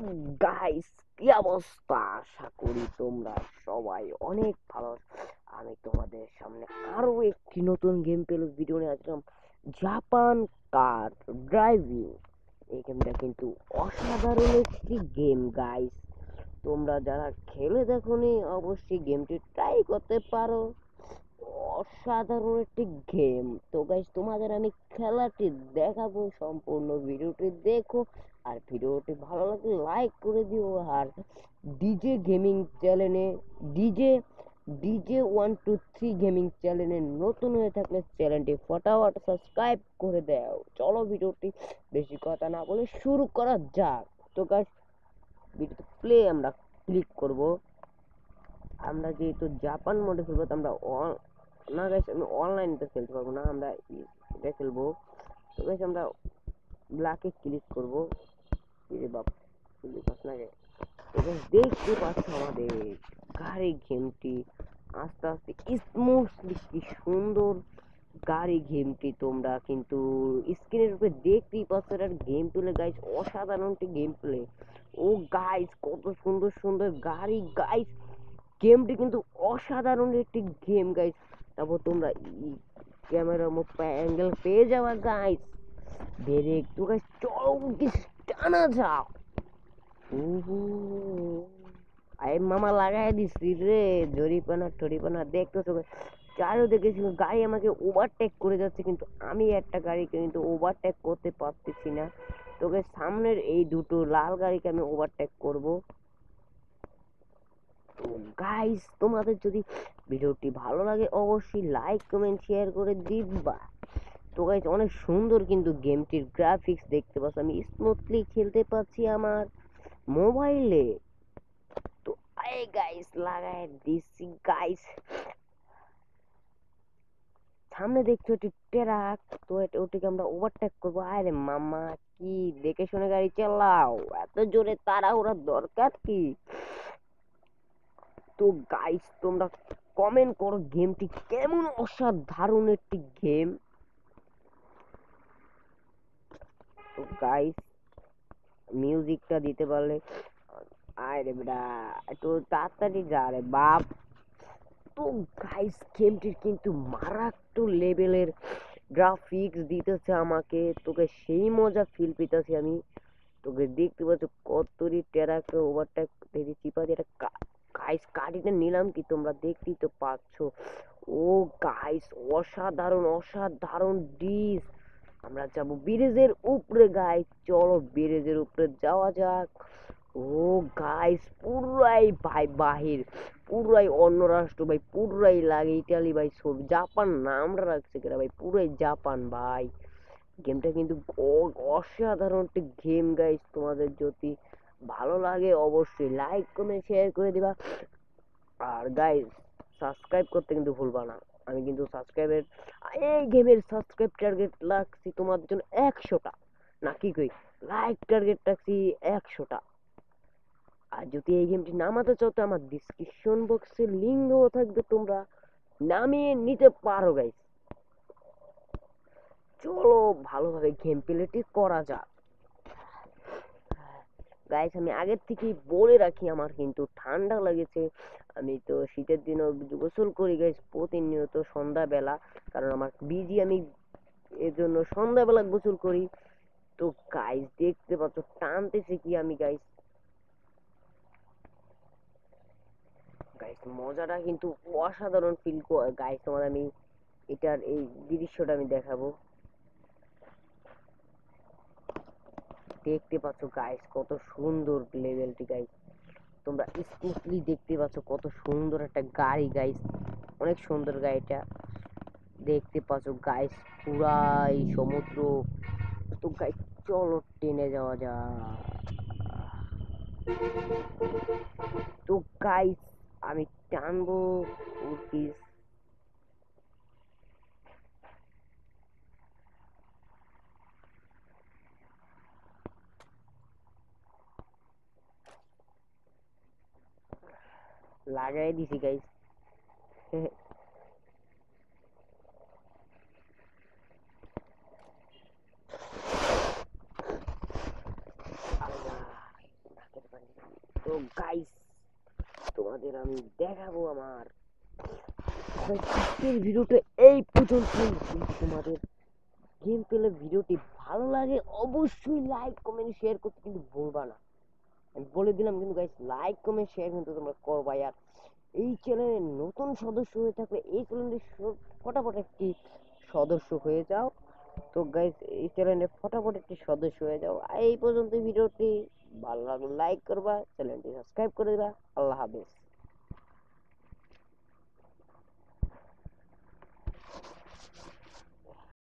WhatsApp guys, কি অবস্থা? আশা করি তোমরা সবাই অনেক ভালো আছো। আমি তোমাদের সামনে আরো একটি নতুন গেম প্লে ভিডিও নিয়ে আসলাম। জাপান কার ড্রাইভিং। এই গেমটা কিন্তু অসাধারণ একটি গেম গাইস। তোমরা যারা খেলে দেখোনি অবশ্যই গেমটি ট্রাই করতে পারো। অসাধারণ একটি গেম। তো গাইস, তোমাদের আমি খেলাটি দেখাবো, সম্পূর্ণ ভিডিওটি দেখো। আর ভিডিওটি ভালো লাগলে লাইক করে দিও। আর ডিজে গেমিং চ্যানেলে ডিজে ডিজে 123 গেমিং চ্যানেলে নতুন হয়ে থাকলে চ্যানেলটি ফটাফট সাবস্ক্রাইব করে দাও। চলো ভিডিওটি বেশি কথা না বলে শুরু করা যাক। তো গাইস, ভিডিওতে প্লে আমরা ক্লিক করব। আমরা যেহেতু জাপান মোডে খেলবো, তো আমরা না গাইস, আমি অনলাইনে খেলতে পারবো না, আমরা এটা খেলবো। তো গাইস, আমরা ব্ল্যাকে ক্লিক করবো। রে বাপ, ক্লিক পাস না গে। তো গাইস, দেখতে পাচ্ছ আমাদের গাড়ি গেমটি আস্তে আস্তে স্মুথলি কি সুন্দর গাড়ি গেমটি তোমরা কিন্তু স্ক্রিনের উপরে দেখতেই পাচ্ছ। এটার গেম প্লে গাইস অসাধারণ একটি গেম প্লে। ও গাইস, কত সুন্দর সুন্দর গাড়ি গাইস। গেমটি কিন্তু অসাধারণ একটি গেম গাইস। তারপর তোমরা ক্যামেরা মুখ অ্যাঙ্গেল পেয়ে যাওয়া গাইস। বেরে একটু গাইস, চলো কি টানা যাও। উহু, আরে মামা লাগাই দিছি রে। জরিপানা টরিপানা দেখতেছো চারিদিকে ছিল গাড়ি আমাকে ওভারটেক করে যাচ্ছে, কিন্তু আমি একটা গাড়িকে কিন্তু ওভারটেক করতে পারতেছি না। তোকে সামনের এই দুটো লাল গাড়িকে আমি ওভারটেক করব। তো গাইস, তোমাদের যদি ভিডিওটি ভালো লাগে অবশ্যই লাইক কমেন্ট শেয়ার করে দিবা। তো গাইস, অনেক সুন্দর কিন্তু গেমটির গ্রাফিক্স দেখতে পাচ্ছ। আমি স্মুথলি খেলতে পাচ্ছি আমার মোবাইলে। তো এই গাইস, লাগাই দিচ্ছি গাইস। সামনে দেখছো একটি ট্রাক, তো ওটিকে আমরা ওভারটেক করবো। আরে মামা, কি দেখে শুনে গাড়ি চালাও, এত জোরে তাড়াহুড়ার দরকার কি? তো গাইস, তোমরা কমেন্ট করো গেমটি কেমন অসাধারণ একটি গেম। তো গাইস, মিউজিকটা দিতে পারলে। আরে বেটা, একটু তাড়াতাড়ি যা রে বাপ। তো গাইস, গেমটির কিন্তু মারাত্মক লেভেলের গ্রাফিক্স দিতেছে আমাকে। তোকে সেই মজা ফিল পেতেছি আমি। তোকে দেখতে পাচ্ছ কতরি টেরাকে ওভারটেক দেখি চিপা দিয়ে একটা গাইস গাড়িটা নিলাম, কি তোমরা দেখতেই তো পাচ্ছ। ও গাইস, অসাধারণ অসাধারণ ডিস। আমরা যাবো ব্রিজের উপরে গাইস, চলো ব্রিজের উপরে যাওয়া যাক। ও গাইস, পুরাই ভাই বাহির, পুরাই অন্য রাষ্ট্র ভাই, পুরাই লাগে ইটালি ভাই, সব জাপান নামটা রাখছে কেনা ভাই, পুরাই জাপান ভাই। গেমটা কিন্তু অসাধারণ একটা গেম গাইস। তোমাদের যদি ভালো লাগে অবশ্যই লাইক কমেন্ট শেয়ার করে দিবা। আর গাইস, সাবস্ক্রাইব করতে কিন্তু ভুলবা না। আমি কিন্তু সাবস্ক্রাইবের এই গেমের সাবস্ক্রাইব টার্গেট রাখছি তোমাদের জন্য 100টা। না কি কই, লাইক টার্গেট রাখছি 100টা। আর যদি এই গেমটি নামাতে চাও তো আমার ডিসক্রিপশন বক্সে লিঙ্ক দেওয়া থাকবে, তোমরা নামিয়ে নিতে পারো গাইস। চলো ভালোভাবে গেম প্লেটি করা যাক। গাইস, আমি আগের থেকেই বলে রাখি আমার কিন্তু ঠান্ডা লেগেছে। আমি তো শীতের দিনও গোসল করি গাইস প্রতিনিয়ত সন্ধ্যাবেলা, কারণ আমার বিজি আমি, এর জন্য সন্ধ্যাবেলা গোসল করি। তো গাইস, দেখতে পাচ্ছ টানতেছে কি আমি গাইস। গাইস, মজাটা কিন্তু অসাধারণ ফিল গাইস। তোমার আমি এটার এই দৃশ্যটা আমি দেখাবো। দেখতে পাচ্ছ গাইস কত সুন্দর লেভেলটি গাইস। তোমরা স্মুথলি দেখতে পাচ্ছ কত সুন্দর একটা গাড়ি গাইস, অনেক সুন্দর গাড়িটা। দেখতে পাচ্ছ গাইস, পুরাই সমুদ্র। তো গাইস, চলো টেনে যাওয়া যাক। তো গাইস, আমি টানবো উর্কিস। লাগাই দিছি গাইস। তো গাইস তোমাদের আমি দেখাবো আমার আজকের ভিডিওটা এই পর্যন্তই। যদি তোমাদের গেম প্লে ভিডিওটি ভালো লাগে অবশ্যই লাইক কমেন্ট শেয়ার করতে কিন্তু ভুলবা না। আমি বলে দিলাম কিন্তু গাইস, লাইক কমেন্ট শেয়ার কিন্তু তোমরা করবা। আর এই চ্যানেলে নতুন সদস্য হয়ে থাকলে এই চ্যানেলে ফটাফট একটি সদস্য হয়ে যাও। তো গাইস এই চ্যানেলে ফটাফট একটি সদস্য হয়ে যাও। আর এই পর্যন্ত ভিডিওটি ভালো লাগলে লাইক করবা, চ্যানেলটি সাবস্ক্রাইব করে দিবা। আল্লাহ হাফেজ।